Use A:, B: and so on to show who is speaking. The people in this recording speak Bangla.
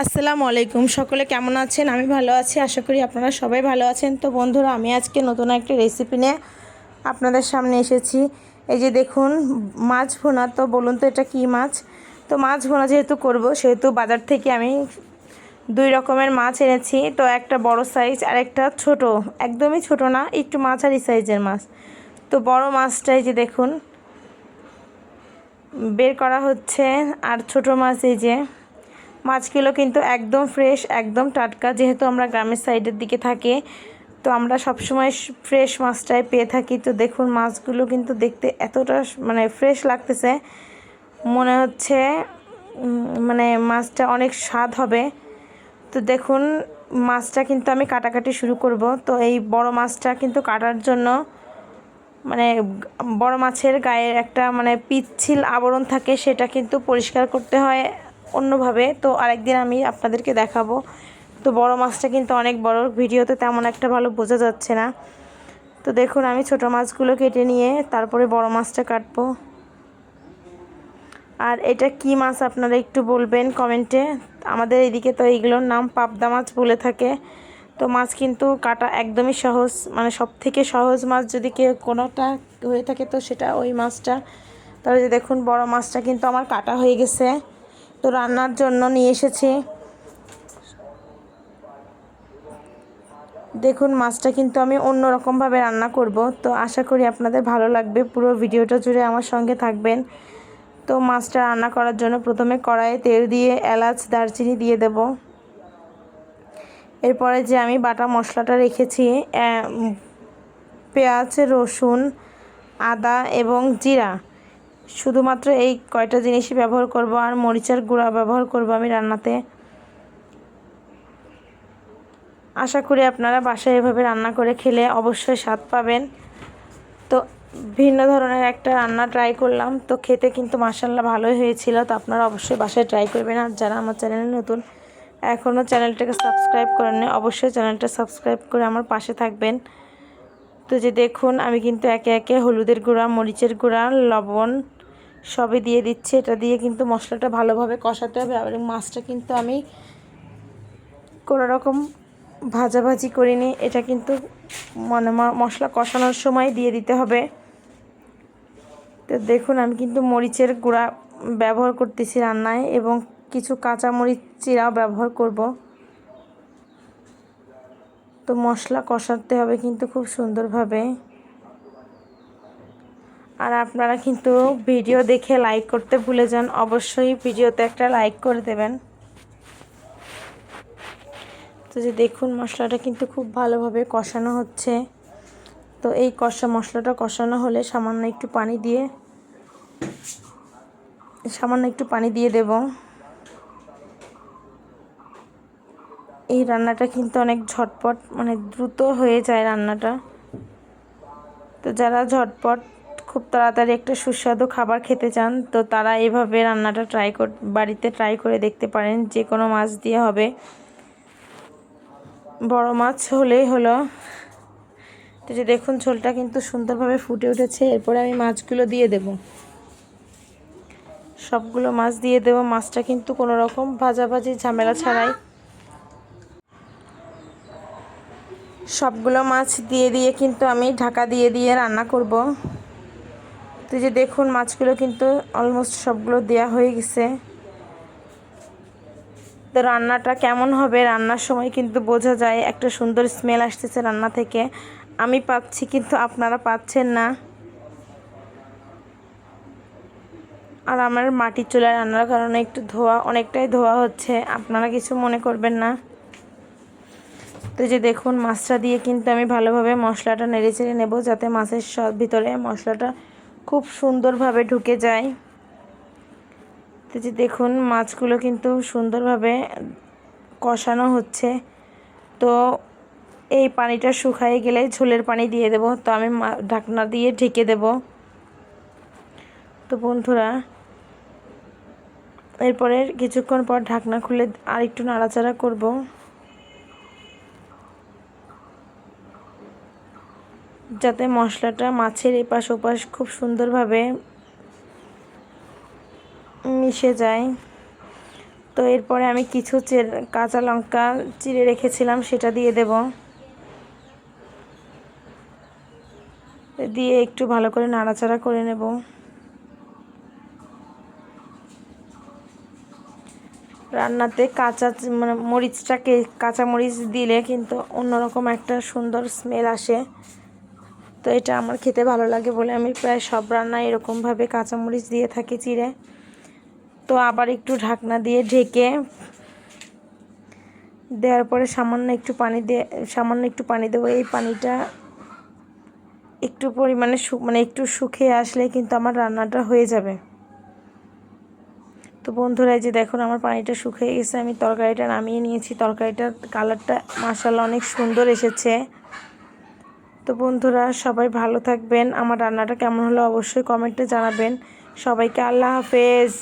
A: আসসালামু আলাইকুম। সকলে কেমন আছেন? আমি ভালো আছি, আশা করি আপনারা সবাই ভালো আছেন। তো বন্ধুরা, আমি আজকে নতুন একটা রেসিপি নিয়ে আপনাদের সামনে এসেছি। এই যে দেখুন, মাছ ভুনা। তো বলুন তো এটা কী মাছ? তো মাছ ভুনা যেহেতু করব, সেহেতু বাজার থেকে আমি দুই রকমের মাছ এনেছি। তো একটা বড় সাইজ আর একটা ছোট, একদমই ছোট না, একটু মাঝারি সাইজের মাছ। তো বড় মাছটাই যে দেখুন বের করা হচ্ছে, আর ছোট মাছ এই যে। মাছগুলো কিন্তু একদম ফ্রেশ, একদম টাটকা। যেহেতু আমরা গ্রামের সাইডের দিকে থাকি, তো আমরা সবসময় ফ্রেশ মাছটাই পেয়ে থাকি। তো দেখুন, মাছগুলো কিন্তু দেখতে এতটা ফ্রেশ লাগতেছে, মনে হচ্ছে মানে মাছটা অনেক স্বাদ হবে। তো দেখুন, মাছটা কিন্তু আমি কাটাকাটি শুরু করব। তো এই বড় মাছটা কিন্তু কাটার জন্য বড় মাছের গায়ে একটা পিচ্ছিল আবরণ থাকে, সেটা কিন্তু পরিষ্কার করতে হয় অন্যভাবে। তো আরেকদিন আমি আপনাদেরকে দেখাবো। তো বড় মাছটা কিন্তু অনেক বড়, ভিডিওতে তেমন একটা ভালো বোঝা যাচ্ছে না। তো দেখুন, আমি ছোট মাছগুলো কেটে নিয়ে তারপরে বড় মাছটা কাটবো। আর এটা কি মাছ আপনারা একটু বলবেন কমেন্টে। আমাদের এইদিকে তো এইগুলোর নাম পাবদা মাছ বলে থাকে। তো মাছ কিন্তু কাটা একদমই সহজ, সব থেকে সহজ মাছ যদি কেউ কোনোটা হয়ে থাকে তো সেটা ওই মাছটা। তবে যে দেখুন, বড় মাছটা কিন্তু আমার কাটা হয়ে গেছে। তো রান্নার জন্য নিয়ে এসেছি। দেখুন, মাছটা কিন্তু আমি অন্য রকমভাবে রান্না করব। তো আশা করি আপনাদের ভালো লাগবে, পুরো ভিডিওটা জুড়ে আমার সঙ্গে থাকবেন। তো মাছটা রান্না করার জন্য প্রথমে কড়াইয়ে তেল দিয়ে এলাচ দারচিনি দিয়ে দেব। এরপরে যে আমি বাটা মশলাটা রেখেছি, পেঁয়াজ, রসুন, আদা এবং জিরা, শুধুমাত্র এই কয়টা জিনিসই ব্যবহার করব। আর মরিচের গুঁড়া ব্যবহার করব আমি রান্নাতে। আশা করি আপনারা বাসায় এভাবে রান্না করে খেলে অবশ্যই স্বাদ পাবেন। তো ভিন্ন ধরনের একটা রান্না ট্রাই করলাম, তো খেতে কিন্তু মাশাআল্লাহ ভালোই হয়েছিল। তো আপনারা অবশ্যই বাসায় ট্রাই করবেন। আর যারা আমার চ্যানেলে নতুন, এখনও চ্যানেলটাকে সাবস্ক্রাইব করেননি, অবশ্যই চ্যানেলটা সাবস্ক্রাইব করে আমার পাশে থাকবেন। তো যে দেখুন, আমি কিন্তু একে একে হলুদের গুঁড়া, মরিচের গুঁড়া, লবণ সবই দিয়ে দিচ্ছি। এটা দিয়ে কিন্তু মশলাটা ভালোভাবে কষাতে হবে। আর মাছটা কিন্তু আমি কোনো রকম ভাজাভাজি করিনি, এটা কিন্তু মশলা কষানোর সময় দিয়ে দিতে হবে। তো দেখুন, আমি কিন্তু মরিচের গুঁড়া ব্যবহার করতেছি রান্নায়, এবং কিছু কাঁচা মরিচ চিরাও ব্যবহার করব। তো মশলা কষাতে হবে কিন্তু খুব সুন্দরভাবে। আর আপনারা কিন্তু ভিডিও দেখে লাইক করতে ভুলে যান, অবশ্যই ভিডিওতে একটা লাইক করে দেবেন। তো যে দেখুন, মশলাটা কিন্তু খুব ভালোভাবে কষানো হচ্ছে। তো এই মশলাটা কষানো হলে সামান্য একটু পানি দিয়ে দেব। এই রান্নাটা কিন্তু অনেক ঝটপট, দ্রুত হয়ে যায় রান্নাটা। তো যারা ঝটপট খুব তাড়াতাড়ি একটা সুস্বাদু খাবার খেতে চান, তো তারা এভাবে রান্নাটা বাড়িতে ট্রাই করে দেখতে পারেন। যে কোনো মাছ দিয়ে হবে, বড় মাছ হলেই হলো। তো যে দেখুন, ঝোলটা কিন্তু সুন্দরভাবে ফুটে উঠেছে। এরপরে আমি মাছগুলো দিয়ে দেব, সবগুলো মাছ দিয়ে দেব। মাছটা কিন্তু কোনো রকম ভাজাভাজি ঝামেলা ছাড়াই সবগুলো মাছ দিয়ে কিন্তু আমি ঢাকা দিয়ে রান্না করব। তো যে দেখুন, মাছগুলো কিন্তু অলমোস্ট সবগুলো দেয়া হয়ে গেছে। তো রান্নাটা কেমন হবে, রান্নার সময় কিন্তু বোঝা যায়, একটা সুন্দর স্মেল আসতেছে রান্না থেকে। আমি পাচ্ছি, কিন্তু আপনারা পাচ্ছেন না। আর আমার মাটির চুলায় রান্নার কারণে একটু অনেকটাই ধোয়া হচ্ছে, আপনারা কিছু মনে করবেন না। তো যে দেখুন, মাছটা দিয়ে কিন্তু আমি ভালোভাবে মশলাটা নেড়েচেড়ে নেব, যাতে মাছের ভিতরে মশলাটা খুব সুন্দরভাবে ঢুকে যায়। তো যে দেখুন, মাছগুলো কিন্তু সুন্দরভাবে কষানো হচ্ছে। তো এই পানিটা শুকিয়ে গেলে ঝোলের পানি দিয়ে দেব। তো আমি ঢাকনা দিয়ে ঢেকে দেব। তো বন্ধুরা, এরপরে কিছুক্ষণ পর ঢাকনা খুলে আর একটু নাড়াচাড়া করব, যাতে মশলাটা মাছের এপাশ ওপাশ খুব সুন্দরভাবে মিশে যায়। তো তো এরপরে আমি কিছু কাঁচা লঙ্কা চিড়ে রেখেছিলাম সেটা দিয়ে দেব, দিয়ে একটু ভালো করে নাড়াচাড়া করে নেব। রান্নাতে মানে মরিচটাকে কাঁচা মরিচ দিলে কিন্তু অন্যরকম একটা সুন্দর স্মেল আসে। তো এটা আমার খেতে ভালো লাগে বলে আমি প্রায় সব রান্নায় এরকমভাবে কাঁচামরিচ দিয়ে থাকি চিড়ে। তো আবার একটু ঢাকনা দিয়ে ঢেকে দেওয়ার পরে সামান্য একটু পানি দেবো। এই পানিটা একটু পরিমাণে মানে একটু শুকিয়ে আসলে কিন্তু আমার রান্নাটা হয়ে যাবে। তো বন্ধুরা, এই যে দেখুন আমার পানিটা শুকিয়ে গেছে, আমি তরকারিটা নামিয়ে নিয়েছি। তরকারিটার কালারটা মাশাআল্লাহ অনেক সুন্দর এসেছে। তো বন্ধুরা, সবাই ভালো থাকবেন। আমার রান্নাটা কেমন হলো অবশ্যই কমেন্টে জানাবেন। সবাইকে আল্লাহ হাফেজ।